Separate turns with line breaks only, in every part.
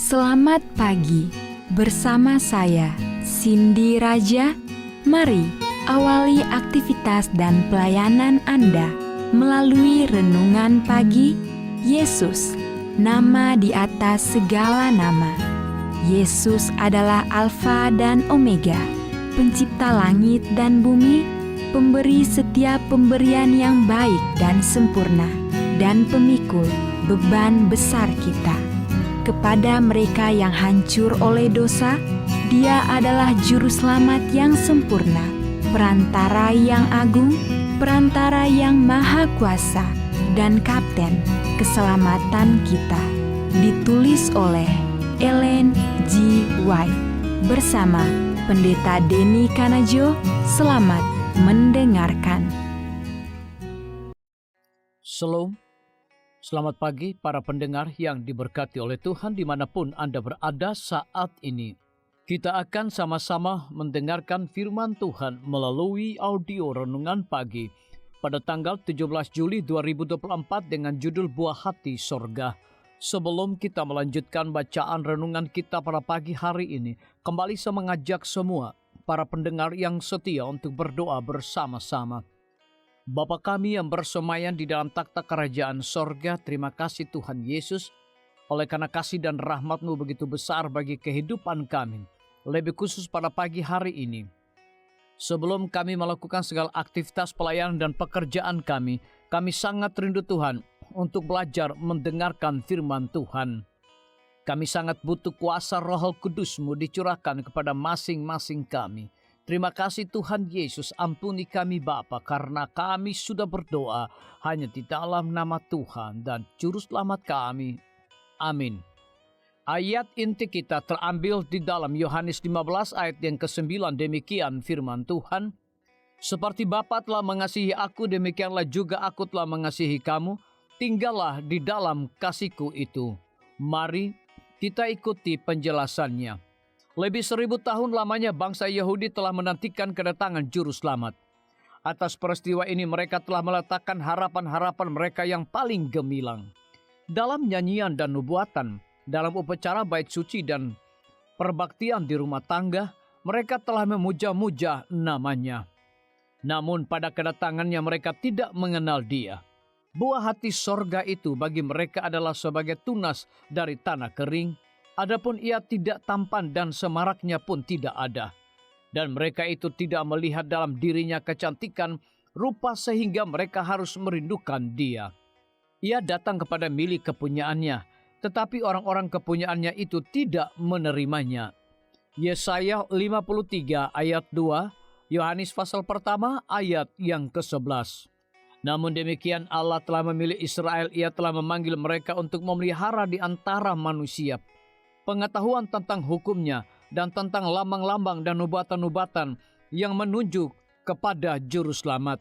Selamat pagi, bersama saya Cindy Raja. Mari awali aktivitas dan pelayanan Anda melalui renungan pagi. Yesus, nama di atas segala nama. Yesus adalah Alfa dan Omega, pencipta langit dan bumi, pemberi setiap pemberian yang baik dan sempurna, dan pemikul beban besar kita. Kepada mereka yang hancur oleh dosa, Dia adalah juru selamat yang sempurna, perantara yang agung, perantara yang maha kuasa, dan kapten keselamatan kita. Ditulis oleh Ellen G. White bersama Pendeta Denny Kanajo. Selamat mendengarkan.
Shalom. Selamat pagi para pendengar yang diberkati oleh Tuhan dimanapun Anda berada saat ini. Kita akan sama-sama mendengarkan firman Tuhan melalui audio renungan pagi pada tanggal 17 Juli 2024 dengan judul Buah Hati Sorga. Sebelum kita melanjutkan bacaan renungan kita pada pagi hari ini, kembali saya mengajak semua para pendengar yang setia untuk berdoa bersama-sama. Bapa kami yang bersemayam di dalam takhta kerajaan sorga, terima kasih Tuhan Yesus, oleh karena kasih dan rahmat-Mu begitu besar bagi kehidupan kami, lebih khusus pada pagi hari ini. Sebelum kami melakukan segala aktivitas pelayanan dan pekerjaan kami sangat rindu Tuhan untuk belajar mendengarkan firman Tuhan. Kami sangat butuh kuasa Roh Kudus-Mu dicurahkan kepada masing-masing kami. Terima kasih Tuhan Yesus, ampuni kami Bapa, karena kami sudah berdoa hanya di dalam nama Tuhan dan Juru Selamat kami. Amin. Ayat inti kita terambil di dalam Yohanes 15 ayat yang ke-9, demikian firman Tuhan. Seperti Bapa telah mengasihi aku, demikianlah juga aku telah mengasihi kamu. Tinggallah di dalam kasih-Ku itu. Mari kita ikuti penjelasannya. Lebih 1000 tahun lamanya bangsa Yahudi telah menantikan kedatangan Juru Selamat. Atas peristiwa ini mereka telah meletakkan harapan-harapan mereka yang paling gemilang. Dalam nyanyian dan nubuatan, dalam upacara bait suci dan perbaktian di rumah tangga, mereka telah memuja-muja namanya. Namun pada kedatangannya mereka tidak mengenal Dia. Buah hati sorga itu bagi mereka adalah sebagai tunas dari tanah kering. Adapun ia tidak tampan dan semaraknya pun tidak ada. Dan mereka itu tidak melihat dalam dirinya kecantikan rupa sehingga mereka harus merindukan Dia. Ia datang kepada milik kepunyaannya, tetapi orang-orang kepunyaannya itu tidak menerimanya. Yesaya 53 ayat 2, Yohanes pasal pertama ayat yang ke-11. Namun demikian Allah telah memilih Israel, Ia telah memanggil mereka untuk memelihara di antara manusia pengetahuan tentang hukum-Nya dan tentang lambang-lambang dan nubatan-nubatan yang menunjuk kepada Juru Selamat.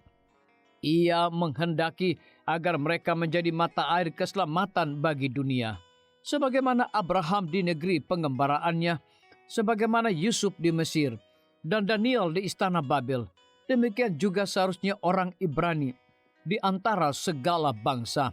Ia menghendaki agar mereka menjadi mata air keselamatan bagi dunia. Sebagaimana Abraham di negeri pengembaraannya, sebagaimana Yusuf di Mesir, dan Daniel di istana Babel, demikian juga seharusnya orang Ibrani di antara segala bangsa.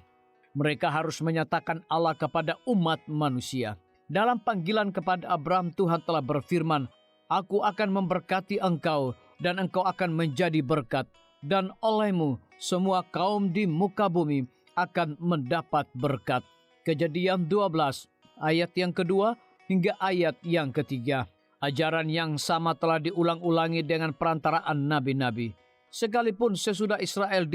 Mereka harus menyatakan Allah kepada umat manusia. Dalam panggilan kepada Abraham, Tuhan telah berfirman, Aku akan memberkati engkau, dan engkau akan menjadi berkat, dan olehmu semua kaum di muka bumi akan mendapat berkat. Kejadian 12, ayat yang kedua hingga ayat yang ketiga. Ajaran yang sama telah diulang-ulangi dengan perantaraan nabi-nabi. Sekalipun sesudah Israel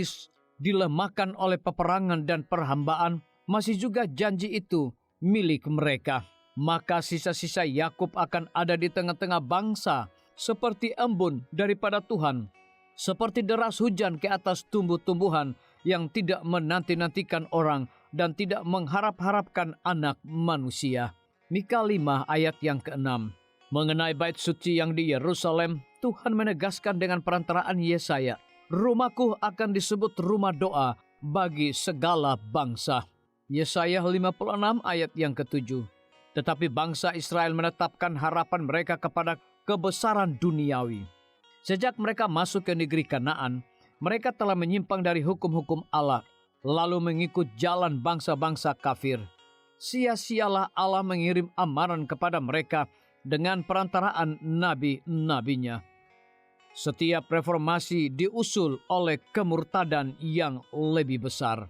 dilemahkan oleh peperangan dan perhambaan, masih juga janji itu milik mereka. Maka sisa-sisa Yakub akan ada di tengah-tengah bangsa, seperti embun daripada Tuhan, seperti deras hujan ke atas tumbuh-tumbuhan yang tidak menanti-nantikan orang dan tidak mengharap-harapkan anak manusia. Mika 5 ayat yang ke-6. Mengenai bait suci yang di Yerusalem, Tuhan menegaskan dengan perantaraan Yesaya, Rumahku akan disebut rumah doa bagi segala bangsa. Yesaya 56 ayat yang ke-7. Tetapi bangsa Israel menetapkan harapan mereka kepada kebesaran duniawi. Sejak mereka masuk ke negeri Kanaan, mereka telah menyimpang dari hukum-hukum Allah, lalu mengikut jalan bangsa-bangsa kafir. sia-sialah Allah mengirim amaran kepada mereka dengan perantaraan nabi-nabinya. Setiap reformasi diusul oleh kemurtadan yang lebih besar.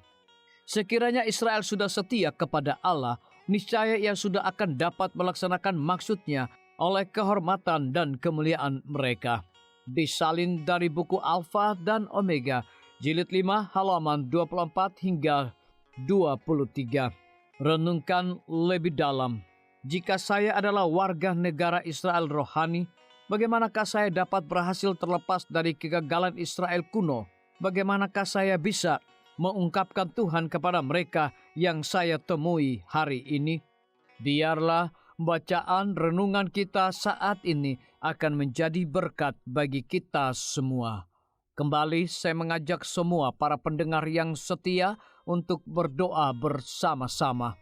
Sekiranya Israel sudah setia kepada Allah, niscaya ia sudah akan dapat melaksanakan maksudnya oleh kehormatan dan kemuliaan mereka. Disalin dari buku Alfa dan Omega, jilid 5 halaman 24 hingga 23. Renungkan lebih dalam. Jika saya adalah warga negara Israel rohani, bagaimanakah saya dapat berhasil terlepas dari kegagalan Israel kuno? Bagaimanakah saya bisa mengungkapkan Tuhan kepada mereka yang saya temui hari ini? Biarlah bacaan renungan kita saat ini akan menjadi berkat bagi kita semua. Kembali saya mengajak semua para pendengar yang setia untuk berdoa bersama-sama.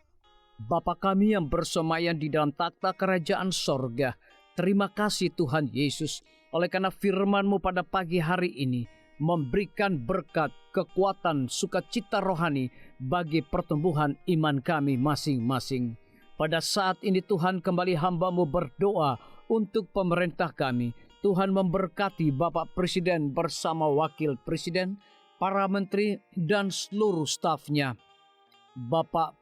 Bapa kami yang bersemayam di dalam takhta kerajaan sorga, terima kasih Tuhan Yesus, oleh karena firman-Mu pada pagi hari ini memberikan berkat, kekuatan, sukacita rohani bagi pertumbuhan iman kami masing-masing. Pada saat ini Tuhan, kembali hamba-Mu berdoa untuk pemerintah kami. Tuhan memberkati Bapak Presiden bersama Wakil Presiden, para menteri dan seluruh stafnya. Bapak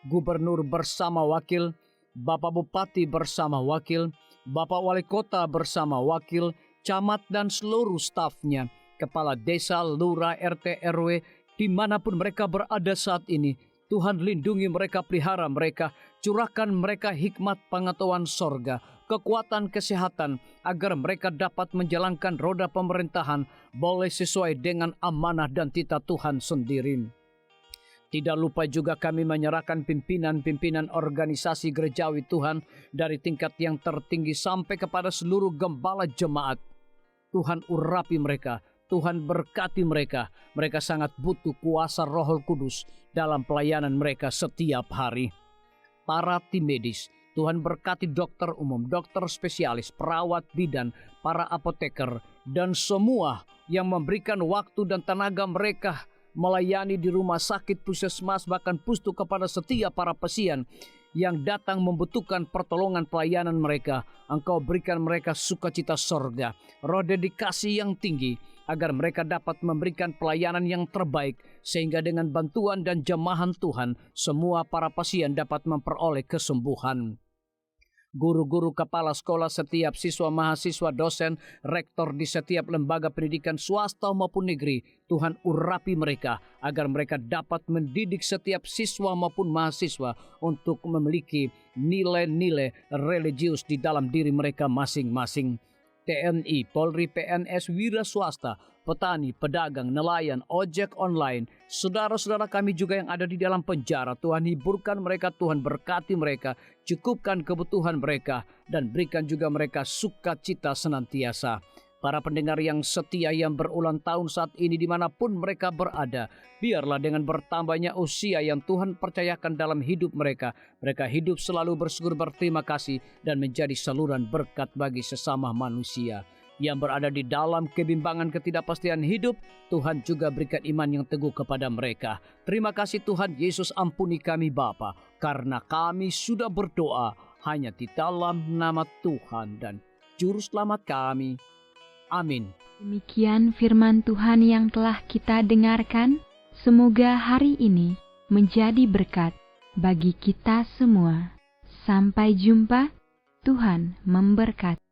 Gubernur bersama wakil, Bapak Bupati bersama wakil, Bapak Wali Kota bersama wakil, camat dan seluruh stafnya, kepala desa, lurah, RT, RW, dimanapun mereka berada saat ini. Tuhan lindungi mereka, pelihara mereka, curahkan mereka hikmat pengetahuan sorga, kekuatan kesehatan, agar mereka dapat menjalankan roda pemerintahan boleh sesuai dengan amanah dan titah Tuhan sendiri. Tidak lupa juga kami menyerahkan pimpinan-pimpinan organisasi gerejawi Tuhan dari tingkat yang tertinggi sampai kepada seluruh gembala jemaat. Tuhan urapi mereka, Tuhan berkati mereka. Mereka sangat butuh kuasa Roh Kudus dalam pelayanan mereka setiap hari. Para tim medis, Tuhan berkati dokter umum, dokter spesialis, perawat bidan, para apoteker, dan semua yang memberikan waktu dan tenaga mereka melayani di rumah sakit, puskesmas, bahkan pustu kepada setiap para pasien yang datang membutuhkan pertolongan pelayanan mereka. Engkau berikan mereka sukacita sorga, roh dedikasi yang tinggi, agar mereka dapat memberikan pelayanan yang terbaik, sehingga dengan bantuan dan jamahan Tuhan, semua para pasien dapat memperoleh kesembuhan. Guru-guru, kepala sekolah, setiap siswa, mahasiswa, dosen, rektor di setiap lembaga pendidikan swasta maupun negeri, Tuhan urapi mereka agar mereka dapat mendidik setiap siswa maupun mahasiswa untuk memiliki nilai-nilai religius di dalam diri mereka masing-masing. TNI, Polri, PNS, wira swasta, petani, pedagang, nelayan, ojek online, saudara-saudara kami juga yang ada di dalam penjara, Tuhan hiburkan mereka, Tuhan berkati mereka, cukupkan kebutuhan mereka, dan berikan juga mereka sukacita senantiasa. Para pendengar yang setia yang berulang tahun saat ini dimanapun mereka berada, biarlah dengan bertambahnya usia yang Tuhan percayakan dalam hidup mereka, mereka hidup selalu bersyukur, berterima kasih, dan menjadi saluran berkat bagi sesama manusia. Yang berada di dalam kebimbangan ketidakpastian hidup, Tuhan juga berikan iman yang teguh kepada mereka. Terima kasih Tuhan Yesus, ampuni kami Bapa, karena kami sudah berdoa hanya di dalam nama Tuhan dan Juru Selamat kami. Amin.
Demikian firman Tuhan yang telah kita dengarkan. Semoga hari ini menjadi berkat bagi kita semua. Sampai jumpa. Tuhan memberkati.